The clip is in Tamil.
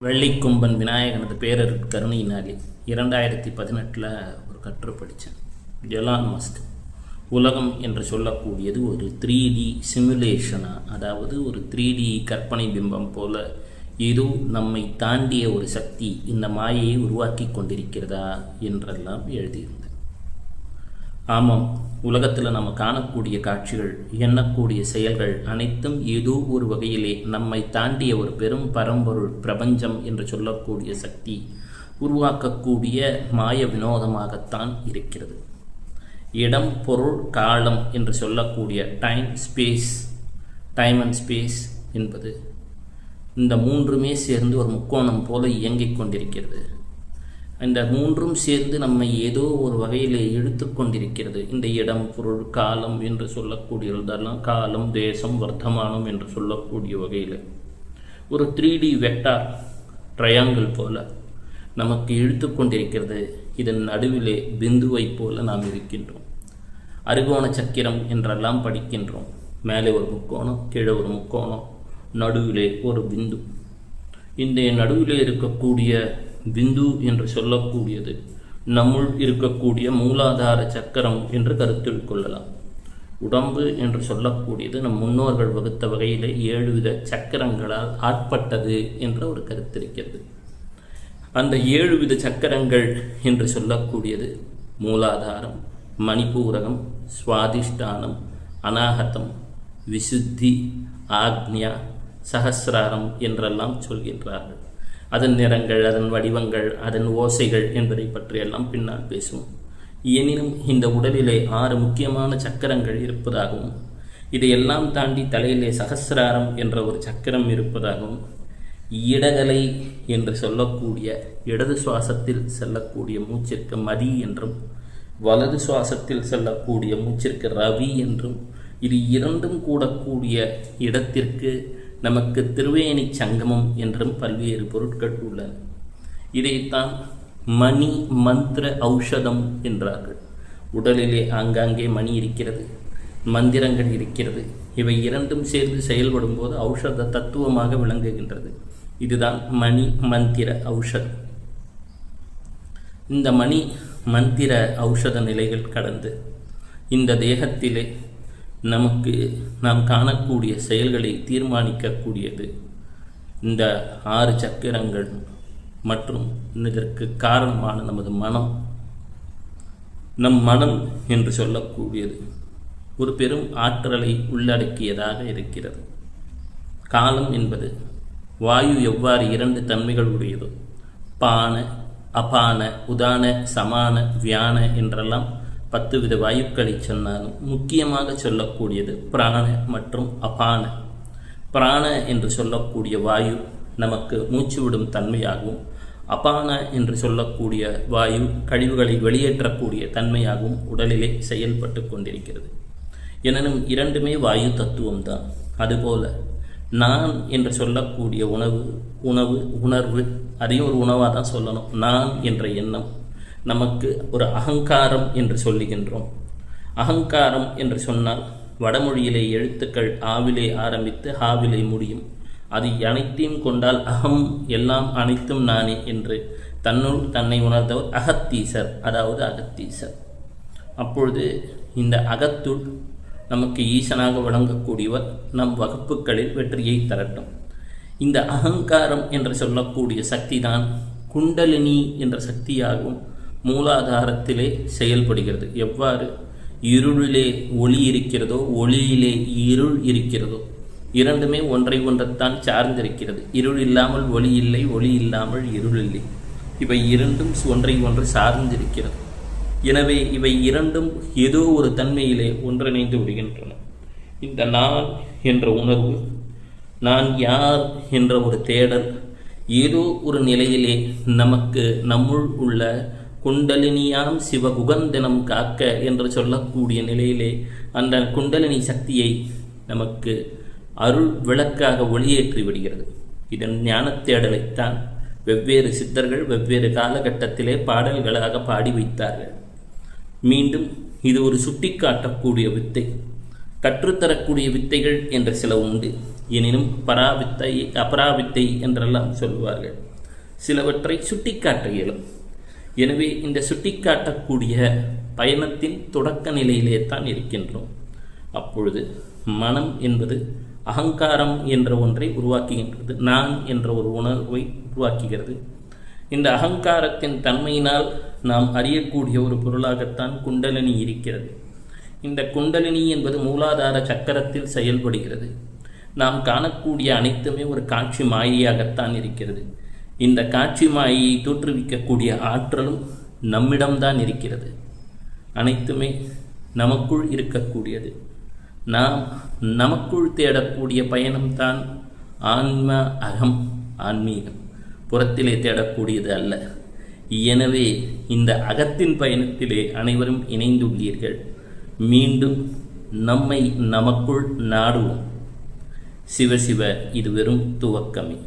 வெள்ளிக்கும்பன் விநாயகனது பேரர் கருணையினாலே 2018 ஒரு கட்டுரை படித்தேன். எலான் மஸ்க் உலகம் என்று சொல்லக்கூடியது ஒரு 3D சிமுலேஷனாக, அதாவது ஒரு 3D கற்பனை பிம்பம் போல ஏதோ நம்மை தாண்டிய ஒரு சக்தி இந்த மாயையை உருவாக்கி கொண்டிருக்கிறதா என்றெல்லாம் எழுதியிருந்தேன். ஆமாம், உலகத்தில் நம்ம காணக்கூடிய காட்சிகள், எண்ணக்கூடிய செயல்கள் அனைத்தும் ஏதோ ஒரு வகையிலே நம்மை தாண்டிய ஒரு பெரும் பரம்பொருள் பிரபஞ்சம் என்று சொல்லக்கூடிய சக்தி உருவாக்கக்கூடிய மாய வினோதமாகத்தான் இருக்கிறது. இடம், பொருள், காலம் என்று சொல்லக்கூடிய டைம் அண்ட் ஸ்பேஸ் என்பது இந்த மூன்றுமே சேர்ந்து ஒரு முக்கோணம் போல இயங்கிக் கொண்டிருக்கிறது. இந்த மூன்றும் சேர்ந்து நம்மை ஏதோ ஒரு வகையிலே இழுத்து கொண்டிருக்கிறது. இந்த இடம், பொருள், காலம் என்று சொல்லக்கூடியதெல்லாம் காலம், தேசம், வர்த்தமானம் என்று சொல்லக்கூடிய வகையில் ஒரு 3D வெக்டார் ட்ரையாங்கிள் போல நமக்கு இழுத்து கொண்டிருக்கிறது. இதன் நடுவிலே பிந்துவை போல நாம் இருக்கின்றோம். அறுகோண சக்கிரம் என்றெல்லாம் படிக்கின்றோம். மேலே ஒரு முக்கோணம், கீழே ஒரு முக்கோணம், நடுவிலே ஒரு பிந்து. இந்த நடுவிலே இருக்கக்கூடிய பிந்து என்று சொல்லக்கூடியது நம்முள் இருக்கக்கூடிய மூலாதார சக்கரம் என்று கருத்தில் கொள்ளலாம். உடம்பு என்று சொல்லக்கூடியது நம் முன்னோர்கள் வகுத்த வகையிலே 7 வித சக்கரங்களால் ஆட்பட்டது என்ற ஒரு கருத்து இருக்கிறது. அந்த 7 வித சக்கரங்கள் என்று சொல்லக்கூடியது மூலாதாரம், மணிபூரகம், சுவாதிஷ்டானம், அநாகதம், விசுத்தி, ஆக்ஞா, சஹசிராரம் என்றெல்லாம் சொல்கின்றார்கள். அதன் நிறங்கள், அதன் வடிவங்கள், அதன் ஓசைகள் என்பதை பற்றியெல்லாம் பின்னால் பேசுவோம். எனினும் இந்த உடலிலே 6 முக்கியமான சக்கரங்கள் இருப்பதாகவும், இதையெல்லாம் தாண்டி தலையிலே சஹசிராரம் என்ற ஒரு சக்கரம் இருப்பதாகவும், இடகலை என்று சொல்லக்கூடிய இடது சுவாசத்தில் செல்லக்கூடிய மூச்சிற்கு மதி என்றும், வலது சுவாசத்தில் செல்லக்கூடிய மூச்சிற்கு ரவி என்றும், இது இரண்டும் கூடக்கூடிய இடத்திற்கு நமக்கு திருவேணி சங்கமம் என்றும் பல்வேறு பொருட்கள் உள்ளன. இதைத்தான் மணி மந்திர ஔஷதம் என்றார்கள். உடலிலே ஆங்காங்கே மணி இருக்கிறது, மந்திரங்கள் இருக்கிறது. இவை இரண்டும் சேர்ந்து செயல்படும் போது ஔஷத தத்துவமாக விளங்குகின்றது. இதுதான் மணி மந்திர ஔஷதம். இந்த மணி மந்திர ஔஷத நிலைகள் கடந்து இந்த தேகத்திலே நமக்கு நாம் காணக்கூடிய செயல்களை தீர்மானிக்கக்கூடியது இந்த 6 சக்கரங்கள் மற்றும் இதற்கு காரணமான நமது மனம். நம் மனம் என்று சொல்லக்கூடியது ஒரு பெரும் ஆற்றலை உள்ளடக்கியதாக இருக்கிறது. காலம் என்பது வாயு எவ்வாறு 2 தன்மைகள் உடையதோ, பான, அபான, உதான, சமான, வியான என்றெல்லாம் 10 வித வாயுக்களை சொன்னாலும் முக்கியமாக சொல்லக்கூடியது பிராண மற்றும் அபான. பிராண என்று சொல்லக்கூடிய வாயு நமக்கு மூச்சு விடும் தன்மையாகவும், அபான என்று சொல்லக்கூடிய வாயு கழிவுகளை வெளியேற்றக்கூடிய தன்மையாகவும் உடலிலே செயல்பட்டு கொண்டிருக்கிறது. எனினும் இரண்டுமே வாயு தத்துவம்தான். அதுபோல நான் என்று சொல்லக்கூடிய உணர்வு அதையும் ஒரு உணவாக தான் சொல்லணும். நான் என்ற எண்ணம் நமக்கு ஒரு அகங்காரம் என்று சொல்லுகின்றோம். அகங்காரம் என்று சொன்னால் வடமொழியிலே எழுத்துக்கள் ஆவிலே ஆரம்பித்து ஹாவிலே முடியும். அது அனைத்தையும் கொண்டால் அகம், எல்லாம் அனைத்தும் நானே என்று தன்னுள் தன்னை உணர்ந்தவர் அகத்தீசர், அதாவது அகத்தீசர். அப்பொழுது இந்த அகத்துள் நமக்கு ஈசனாக வழங்கக்கூடியவர் நம் வகுப்புகளில் வெற்றியை தரட்டும். இந்த அகங்காரம் என்று சொல்லக்கூடிய சக்தி தான் குண்டலினி என்ற சக்தியாகவும் மூலாதாரத்திலே செயல்படுகிறது. எவ்வாறு இருளிலே ஒளி இருக்கிறதோ, ஒளியிலே இருள் இருக்கிறதோ, இரண்டுமே ஒன்றை ஒன்றைத்தான் சார்ந்திருக்கிறது. இருள் இல்லாமல் ஒளி இல்லை, ஒளி இல்லாமல் இருள் இல்லை. இவை இரண்டும் ஒன்றை ஒன்று சார்ந்திருக்கிறது. எனவே இவை இரண்டும் ஏதோ ஒரு தன்மையிலே ஒன்றிணைந்து விடுகின்றன. இந்த நான் என்ற உணர்வு, நான் யார் என்ற ஒரு தேடல் ஏதோ ஒரு நிலையிலே நமக்கு நம்முள் உள்ள குண்டலினியாம் சிவகுகந்தனம் காக்க என்று சொல்லக்கூடிய நிலையிலே அந்த குண்டலினி சக்தியை நமக்கு அருள் விளக்காக ஒளியேற்றி விடுகிறது. இதன் ஞானத் தேடலைத்தான் வெவ்வேறு சித்தர்கள் வெவ்வேறு காலகட்டத்திலே பாடல்களாக பாடி வைத்தார்கள். மீண்டும் இது ஒரு சுட்டி காட்டக்கூடிய வித்தை. கற்றுத்தரக்கூடிய வித்தைகள் என்ற சில உண்டு. எனினும் பராவித்தை அபராவித்தை என்றெல்லாம் சொல்வார்கள். சிலவற்றை சுட்டிக்காட்ட இயலும். எனவே இந்த சுட்டிக்காட்டக்கூடிய பயணத்தின் தொடக்க நிலையிலே தான் இருக்கின்றோம். அப்பொழுது மனம் என்பது அகங்காரம் என்ற ஒன்றை உருவாக்குகின்றது. நான் என்ற ஒரு உணர்வை உருவாக்குகிறது. இந்த அகங்காரத்தின் தன்மையினால் நாம் அறியக்கூடிய ஒரு பொருளாகத்தான் குண்டலினி இருக்கிறது. இந்த குண்டலினி என்பது மூலாதார சக்கரத்தில் செயல்படுகிறது. நாம் காணக்கூடிய அனைத்துமே ஒரு காட்சி மாயையாகத்தான் இருக்கிறது. இந்த காட்சி மாயையை தோற்றுவிக்கக்கூடிய ஆற்றலும் நம்மிடம்தான் இருக்கிறது. அனைத்துமே நமக்குள் இருக்கக்கூடியது. நாம் நமக்குள் தேடக்கூடிய பயணம்தான் ஆன்ம அகம் ஆன்மீகம், புறத்திலே தேடக்கூடியது அல்ல. எனவே இந்த அகத்தின் பயணத்திலே அனைவரும் இணைந்துள்ளீர்கள். மீண்டும் நம்மை நமக்குள் நாடுவோம். சிவ சிவ, இது வெறும் துவக்கமே.